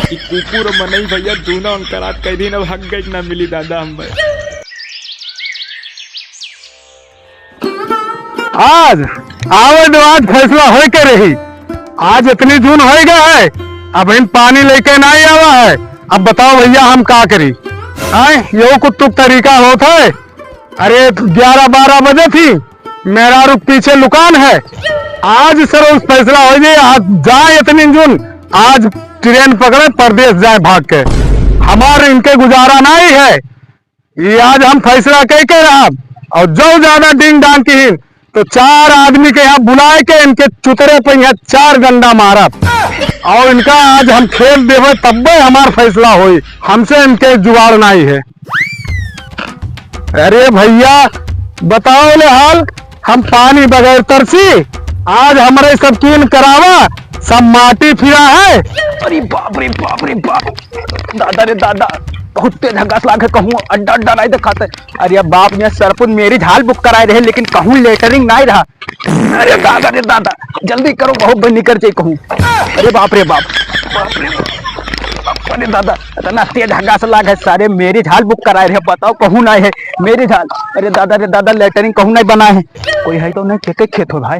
कि कुकुर और मनई भैया दोनों अंकरात कई दिन अब हक गई ना मिली दादा हमें। आज आज फैसला हो के रही। आज इतनी जून हो गया है, अब इन पानी लेके नहीं आवा है। अब बताओ भैया हम क्या करी? यो कुत्तुक तरीका होता है। अरे 11-12 बजे थी, मेरा रुक पीछे लुकान है। आज सर उस फैसला हो जाए, आज जाए इतनी जून, आज ट्रेन पकड़े परदेश जाए भाग के। हमारे इनके गुजारा नहीं है। ये आज हम फैसला कह के रहा, और जो ज्यादा डिंग डांग की तो 4 आदमी के यहाँ बुलाए के इनके चुतरे पे यहाँ 4 डंडा मारा, और इनका आज हम खेल देवे तब हमारा फैसला होई। हमसे इनके जुगाड़ नहीं है। अरे भैया बताओ ले हाल, हम पानी बगैर तरसी। आज हमारे सब कीन करावा, सब माटी फिरा है। अरे बाप रे बाप रे बाप, दादा रे दादा बहुत तेज हगास लागे। कहूँ अड्डा अड्डा नहीं दिखाते। अरे बाप ने सरपुन मेरी झाल बुक कराए रहे, लेकिन कहूँ लेटरिंग नहीं रहा। अरे दादा जल्दी करो, बहुत बनी कर चाहिए कहूँ। अरे बाप रे बाप, अरे दादा इतना तेज हगास लागे, सारे मेरी झाल बुक कराए रहे। बताओ कहूँ नहीं है मेरी झाल। अरे दादा लेटरिंग कहूँ नहीं बना है। कोई है तो नहीं, के खेत हो भाई।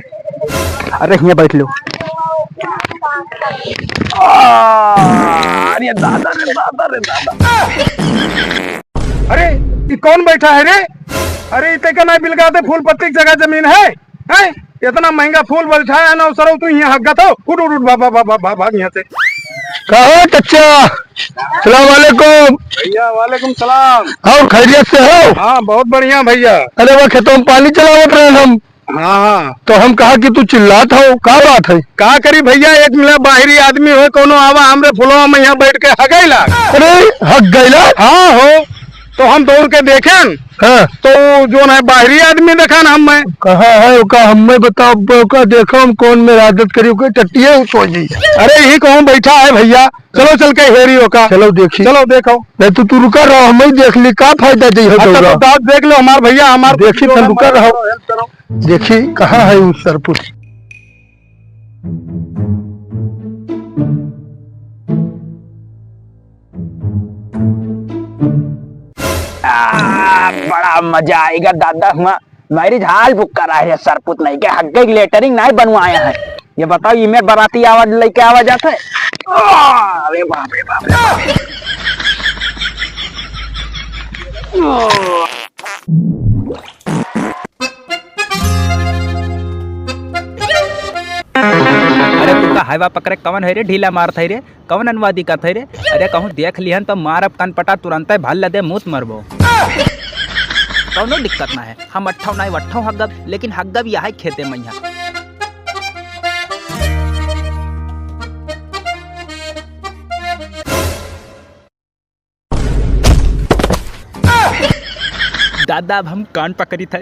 अरे यहाँ बैठ लो। अरे दादा रे दादा। अरे ये कौन बैठा है रे? अरे इतने का नहीं बिलगाते फूल पत्ती जगह जमीन है? इतना महंगा फूल बैठा है ना, सर तू यहाँ हक गया तो उठ भाग यहाँ से। कहो चचा, सलाम वालेकुम भैया। वालेकुम सलाम। और खैरियत से हो? हाँ बहुत बढ़िया भैया। अरे वो खेतों में पानी चलावत रहे हम। हाँ तो हम कहा कि तू चिल्लात हो, का बात है? का करी भैया, एक मिला बाहरी आदमी हो कोनो आवा हमरे फुलवा में यहाँ बैठ के हगैला। अरे हक गैला? हाँ हो तो हम दौड़ के देखें। हाँ तो जो है बाहरी आदमी देखा ना हमें। कहा है का हमें बताओ का देखो हम कौन में आदत करी टट्टिए सोची। अरे यही कहूँ बैठा है भैया, चलो चल के हेरी होगा। चलो देखी, चलो देखो। नहीं तो तू रुका रहो, हमें देख ली का फायदा दी हो। देख लो हमार भैया, हमार देखी तो रुका रहो। देखी कहाँ है उस सरपुर। बड़ा मजा आएगा दादा। हुआ मेरी झाल बुक करा है, सरपुत नहीं के हक लेटरिंग नहीं बनवाया है। ये बताओ ईमेल बराती आवाज लेके आवा जाता है। अरे बाप रे बाप रे। अरे तू का हाईवा पकड़े कवन है रे, ढीला मार थे रे, कवन अनुवादी का थे रे? अरे कहूँ देख लिहन तो मारब कनपटा तुरंत भाल लदे मुँह मरबो। कौनो दिक्कत ना है, हम अट्ठाव नहीं अट्ठाव हगब, लेकिन हगब यह है खेते मैया। दादा अब हम कान पकड़ी थे,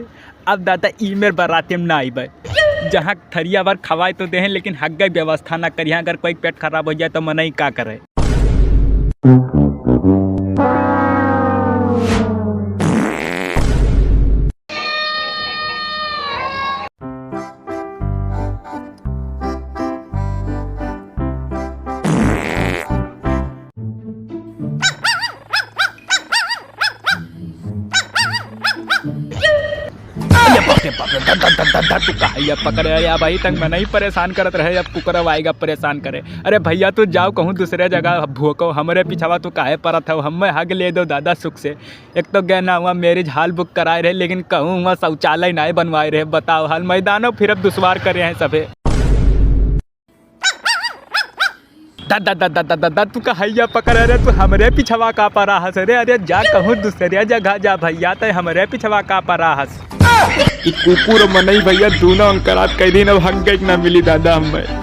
अब दादा ईमेल बराते में ना आईबे। जहाँ थरिया बार खवाए तो दें, लेकिन हग्गे व्यवस्था ना करिए। अगर कोई पेट खराब हो जाए तो मनई का करे। तू कहिया पकड़े? अरे भाई तंग में नहीं परेशान करत रहे, अब कुकर आएगा परेशान करे। अरे भैया तू जाओ कहूँ दूसरे जगह भूको, हमारे पीछावा तू काहे परत हो? हमें हग ले दो दादा सुख से। एक तो गए ना हुआ मेरी झाल बुक कराए रहे, लेकिन कहूँ वहाँ शौचालय नहीं बनवाए रहे। बताओ हाल मैदानों फिर अब दुश्वार करे हैं सभे। दादा तू कहिया पकड़े रे? तू हमरे पिछवा का परा हस रे? अरे जा कहूँ दूसरे जगह जा भैया, तो हमरे पिछवा का परा हस। कि कुकुर और मनई भैया दोनों अंकरात कई दिन अब हक गई ना मिली दादा हमें।